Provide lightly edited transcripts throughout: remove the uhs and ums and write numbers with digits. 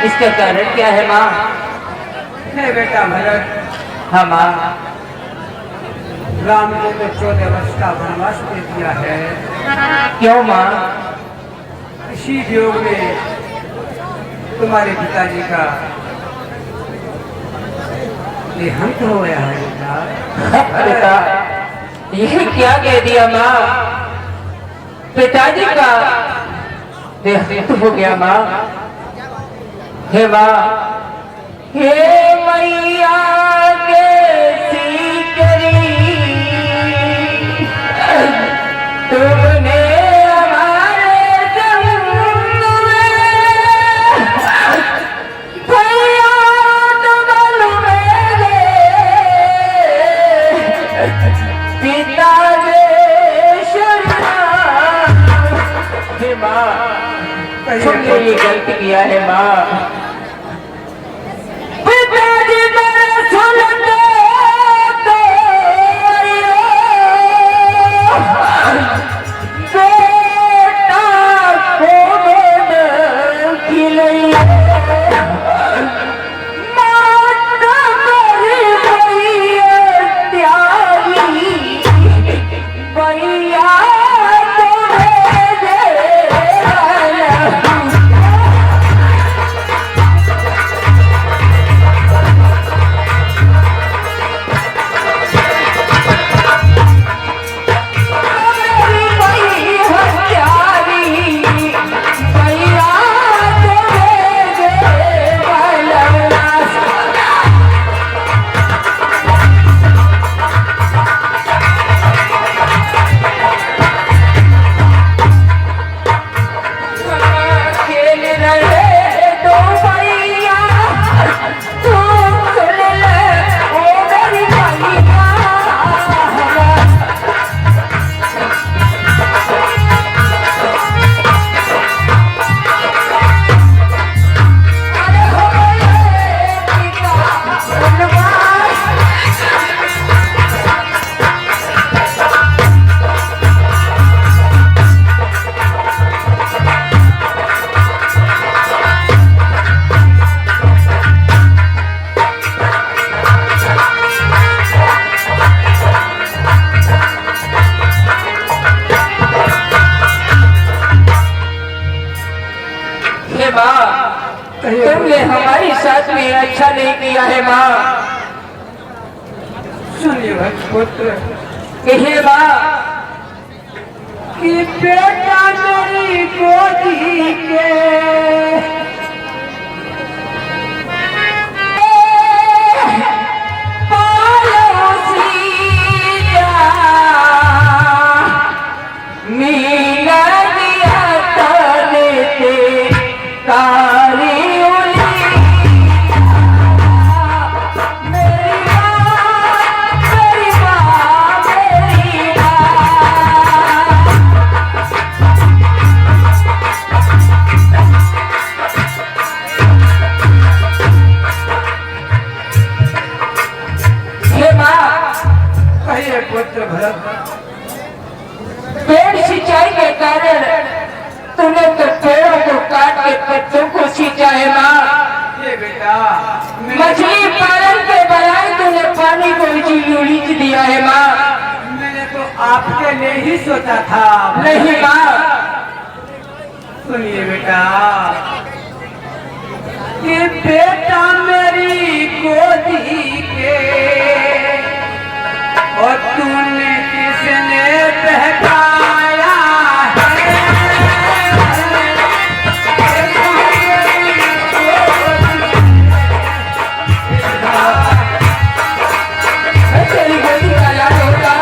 इसका कारण क्या है माँ? नहीं बेटा भरत। हाँ माँ। राम को तो 14 वर्ष का वनवास दे दिया है। क्यों माँ? इसी योग में तुम्हारे पिताजी का देहांत हो गया है बेटा। यही क्या कह दिया माँ? पिताजी का देहांत हो गया माँ। हे माँ, हे मैया कैसी करी तुमने हमारे संग में फरियाद बल मेरे पिता ने शरणा। हे माँ, तुमने ये गलती किया है माँ। पिताजी मेरे सुनते तो बेटा को मैंने खिलाया, माता मेरी भैया त्यागी, भैया तुमने हमारे साथ में अच्छा नहीं किया है माँ। सुनिए पुत्र हे माँ, कि बेटा मेरी गोदी के पुत्र भरत, पेड़ सिंचाई के कारण तूने तो पेड़ों को काट के पत्तों को सींचा है माँ। ये बेटा मछली पालन के बजाय तूने पानी को उलीच दिया है माँ। मैंने तो आपके लिए ही सोचा था। नहीं माँ, सुनिए बेटा कि बेटा मेरी गोदी के और तूने किसने बहकाया है तेरी गलती का याद होता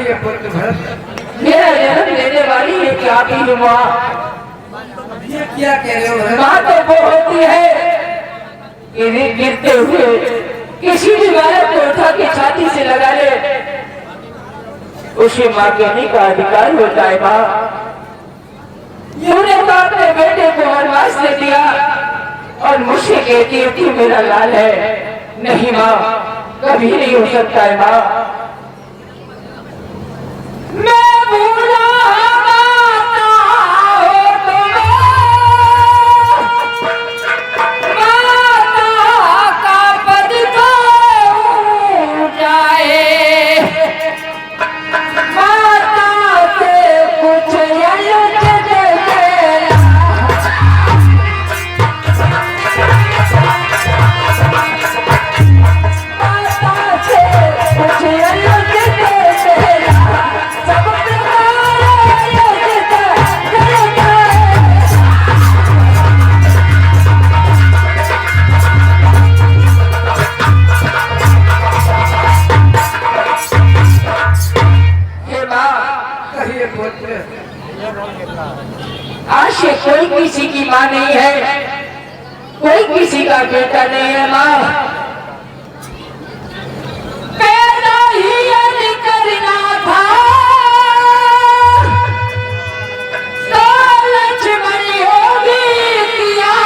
कहिए पुत्र भरत। मेरा जन्म देने वाली ये क्या भी हुआ? ये क्या कह रहे हो भरत? माँ तो वो होती है इन्हें गिरते हुए किसी भी बालक को उठा के छाती से लगा ले, उसे माँ कहने का अधिकार होता है। माँ तूने तो अपने बेटे को वनवास दे दिया और मुझसे कहती है कि मेरा लाल है। नहीं माँ, कभी नहीं हो सकता है माँ। मैं भूला माता हो तुम्हें, माता का पद तो जाए, माता से कुछ कहिए पुत्र। आज से कोई किसी की माँ नहीं है, कोई किसी का बेटा नहीं है। माँ पैदा ही यदि करना था तो लक्ष्मण योगी किया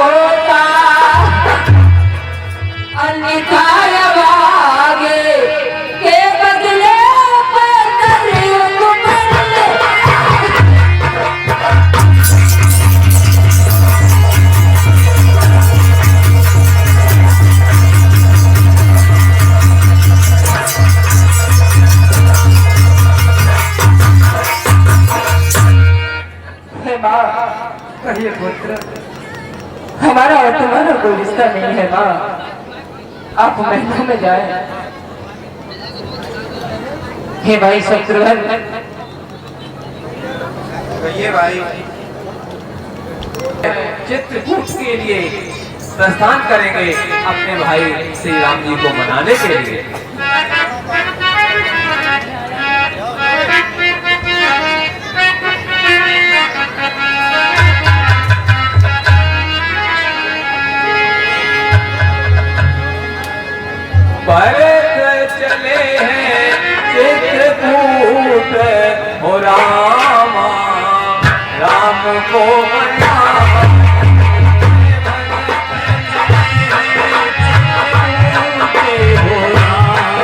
होता, अन्यथा अब आगे के बदले पर कलयुग बदले। हे माँ, कहिए पुत्र। हमारा और तुम्हारा कोई रिश्ता नहीं है माँ, आप महलों में जाए। हे भाई शत्रुघ्न, कहिए भाई। चित्रकूट के लिए प्रस्थान करेंगे अपने भाई श्री राम जी को मनाने के लिए। भरत चले हैं चित्रकूट हो रामा, राम को मना। हो रामा,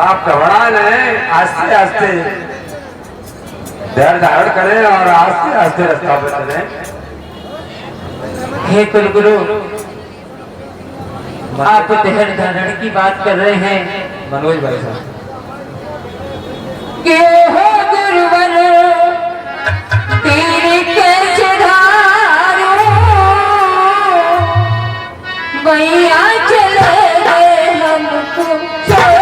आप घबरा नहीं, आस्ते आस्ते धैर्य धारण करें और आस्ते आस्ते रास्ता पे चलें। हे कुलगुरु, आप धैर्य धारण की बात कर रहे हैं। मनोज भाई साहब, के हो गुरुवर तेरे कैसे धारो, मैया चले गए हमको छोड़।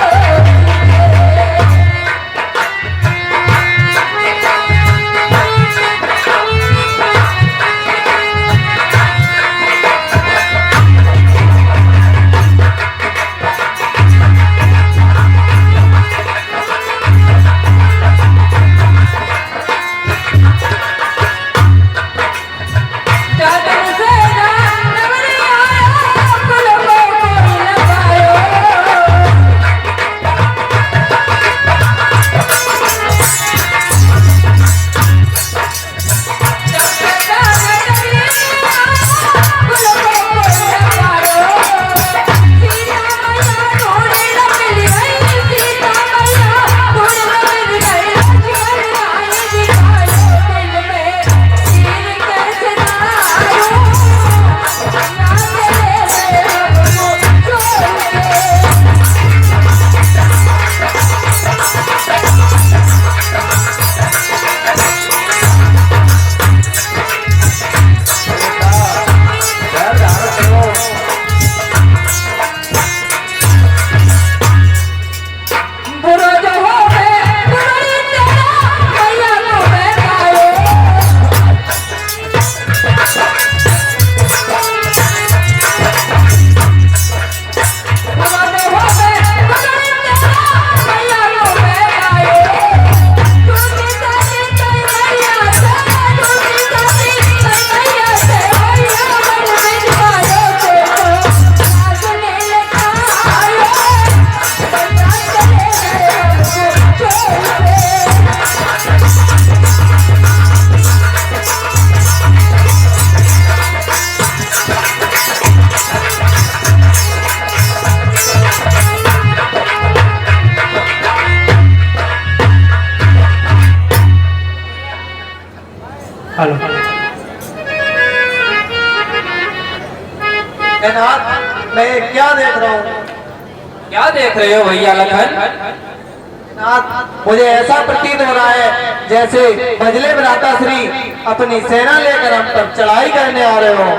मैं क्या देख रहा हूँ? क्या देख रहे हो भैया लखन? नाथ, मुझे ऐसा प्रतीत हो रहा है जैसे बजले भ्राता श्री अपनी सेना लेकर हम पर चढ़ाई करने आ रहे हो।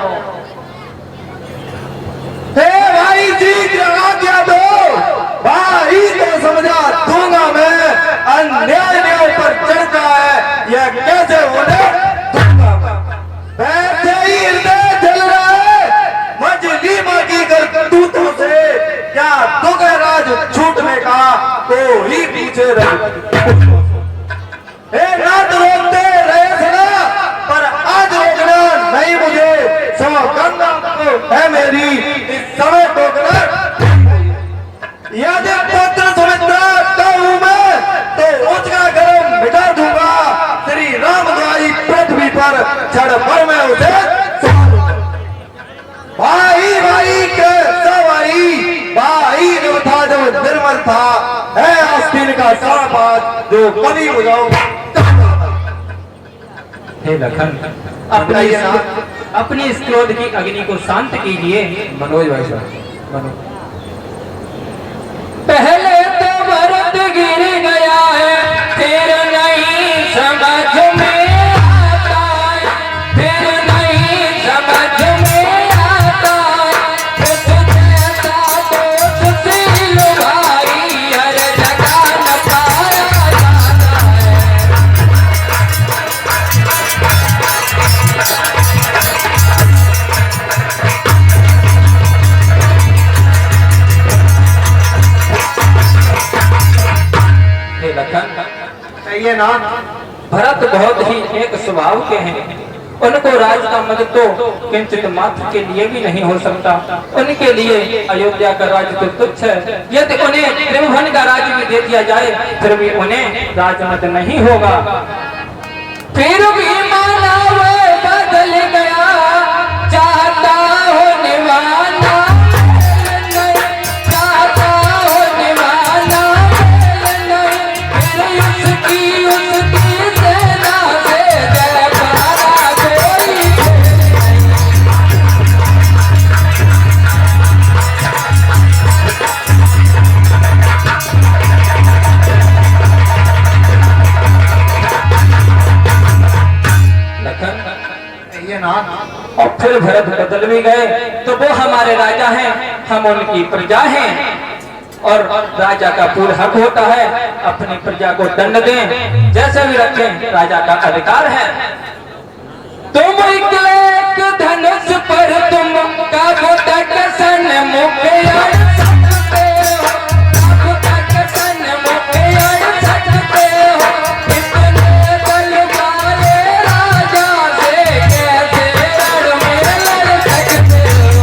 हे भाई जी, आज्ञा दो भाई, तो समझा दूंगा मैं। अन्याय ने ऊपर चढ़ता है, यह कैसे होने दूंगा मैं। वैसे ही हृदय जल रहा है मजली माँ की करतूतों से। क्या दुख है राज छूटने का, तो ही पीछे रहे। नाथ रोकते रहे सदा, पर आज रोकना नहीं मुझे। सौगंध है मेरी इस समय टोकना। यदि पुत्र सुमित्रा का हूं मैं, तो उसका गर्म मिटा दूंगा। श्री राम द्वारी पृथ्वी पर क्षण भर में उसे भाई भाई के सवाई। भाई जब था, जब निर्मल था, है आस्तीन का सारा बात जो कभी बुझाओ। हे लखन, अपनी इस क्रोध की अग्नि को शांत कीजिए। मनोज भाई साहब, मनोज। पहले तो भरत गिर गया है, फिर नहीं समझ में आता है, फिर नहीं समझ में आता है। जैसा तो सुशील भाई हर जगह न पाया जाता है। हे लखन, कहिए ना। भरत बहुत ही एक स्वभाव के हैं। उनको राज का मद तो किंचित मात्र के लिए भी नहीं हो सकता। उनके लिए अयोध्या का राज्य तो तुच्छ है। यदि उन्हें त्रिभुवन का राज्य भी दे दिया जाए, फिर भी उन्हें राजमत नहीं होगा। फिर भी माना वो बदल गया, चाहता हो निभाना, चाहता हो निभाना। कहिए नाथ। और फिर भरत बदल भी गए तो वो हमारे राजा हैं, हम उनकी प्रजा हैं और राजा का पूर्ण हक होता है अपनी प्रजा को दंड दें, जैसे भी रखें, राजा का अधिकार है। तुम एक धनुष पर तुम का तक सन मुखिया सकते हो, तक सन मुखिया सकते हो, इतने बल वाले राजा से कैसे रण में लड़ सकते हो।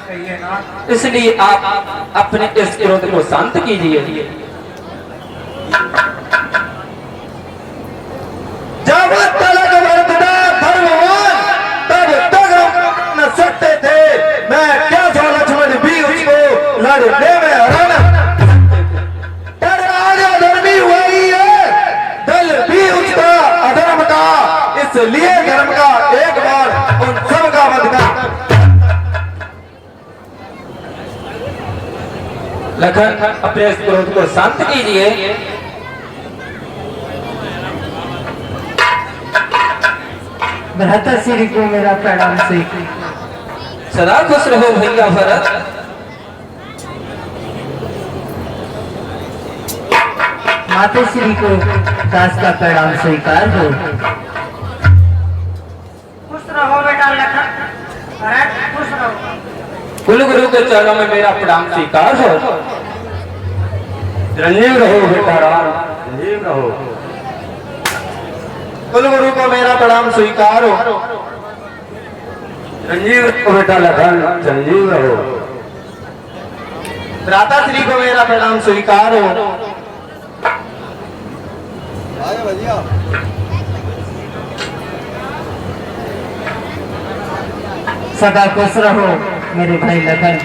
कहिए नाथ। इसलिए आप अपने इस क्रोध को शांत कीजिए। जब तलक वर्तना धर्मवान तब तक हम न सकते थे, मैं क्या था लक्ष्मण भी उसको लड़ने में हराना। पर आज अधर्मी हुआ ही है, दल भी उसका अधर्म का, इसलिए धर्म का एक बार उन सब का वध कर। लखन अपने इस क्रोध को शांत कीजिए। भ्राताश्री को मेरा प्रणाम स्वीकार। सदा खुश रहो भैया भरत। माताश्री को दास का प्रणाम स्वीकार हो। खुश रहो बेटा लखन, भरत खुश रहो। कुल गुरु के चरणों में मेरा प्रणाम स्वीकार हो। चिरंजीव रहो बेटा राम, चिरंजीव रहो। कुल गुरु को मेरा प्रणाम स्वीकार हो। चिरंजीव रहो बेटा लखन, चिरंजीव रहो। भ्राताश्री को मेरा प्रणाम स्वीकार हो। सदा खुश रहो मेरे भाई लखन।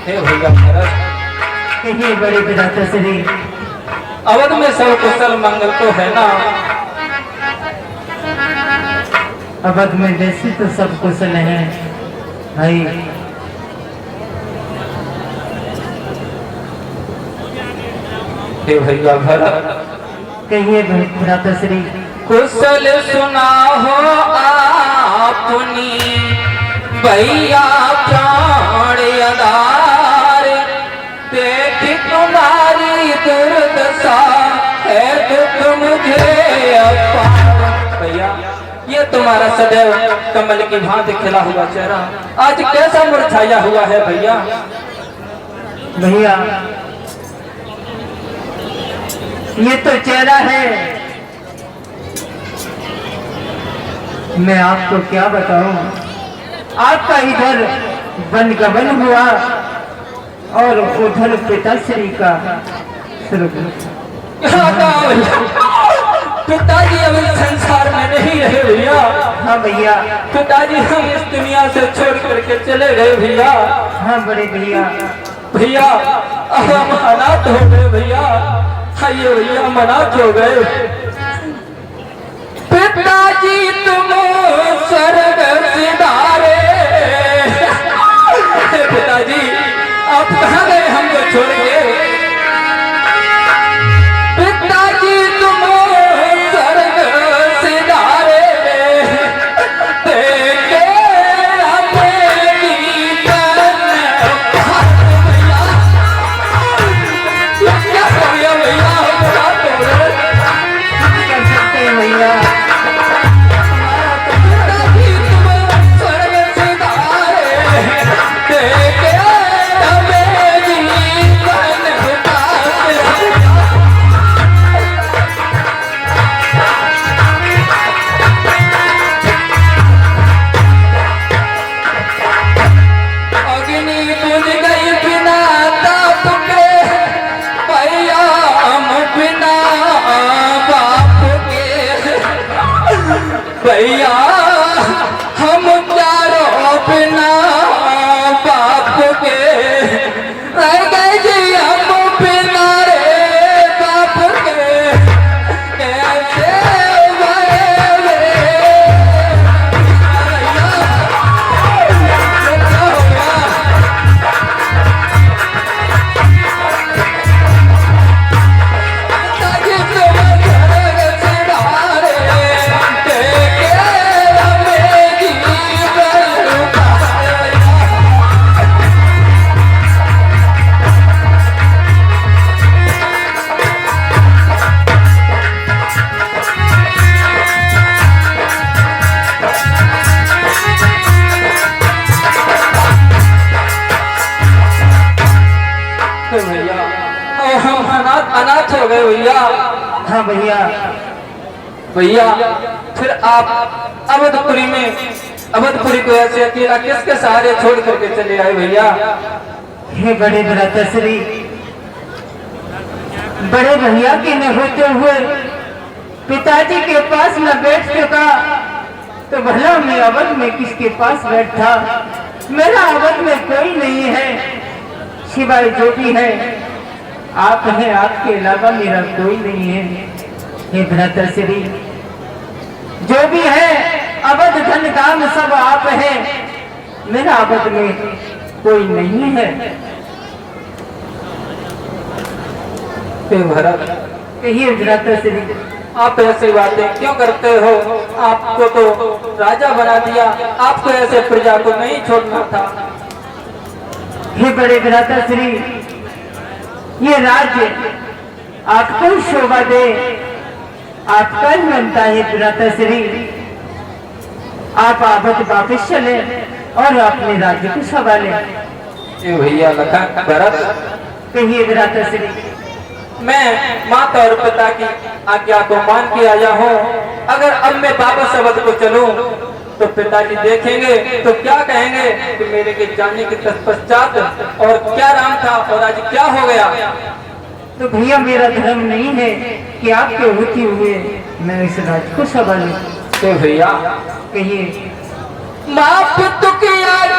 हे भैया भरत, कहिए बड़े भ्राताश्री। अवध में सब कुशल मंगल तो है ना? अवध में वैसे तो सब कुशल है भाई। हे भैया भरत, कहिए भ्राताश्री। कुशल सुना हो आपनी भैया प्राण आधार, देख तुम्हारी दुर्दशा है दुख मुझे अपार। भैया ये तुम्हारा सदैव कमल की भांति खिला हुआ चेहरा आज कैसा मुरझाया हुआ है भैया? भैया ये तो चेहरा है, मैं आपको क्या बताऊं। आपका इधर वन गबन हुआ और उधर पिताश्री का पिताजी अब इस संसार में नहीं रहे भैया। हाँ भैया। पिताजी हम इस दुनिया से छोड़ करके चले गए भैया। हाँ बड़े भैया। भैया अब हम अनाथ हो गए भैया। आइए भैया हम अनाथ हो गए। पिताजी तुम स्वर्ग सिधारे, पिताजी आप कहाँ गए हमको छोड़ के? पिताजी तुम स्वर्ग सिधारे, देखे हमें क्या हो गया भैया? हम बात हो गए कर सकते हैं भैया। भैया हम चारों भैया। हाँ भैया। भैया फिर आप अवधपुरी को ऐसे अकेला किसके सहारे छोड़ करके चले आए भैया? हे बड़े भ्राताश्री, बड़े भैया के न होते हुए पिताजी के पास न बैठ सका तो भला मैं अवध में किसके पास बैठा? मेरा अवध में कोई नहीं है, सिवाय जो भी है आप हैं, आपके अलावा मेरा कोई नहीं है। हे भ्राताश्री, जो भी है अवध धन काम सब आप हैं, मेरा अवध में कोई नहीं है। भरत कहिए भ्राताश्री, आप ऐसी बातें क्यों करते हो? आपको तो राजा बना दिया, आपको ऐसे प्रजा को नहीं छोड़ना था। हे बड़े भ्राताश्री, ये राज्य आपको शोभा दे, आपका ही बनता है भ्राताश्री। आप अवध वापिस चले और अपने राज्य को संभाले। ये भैया लखन भरत, कहिए भ्राताश्री। मैं माता और पिता की आज्ञा को मान के आया हूँ। अगर अब मैं वापस अवध को चलूं तो पिताजी देखेंगे तो क्या कहेंगे कि मेरे के जाने के तत्पश्चात और क्या राम था और आज क्या हो गया? तो भैया मेरा धर्म नहीं है कि आपके होते हुए मैं इस राज्य को संभालूं। तो भैया कहिए। माफ तो किया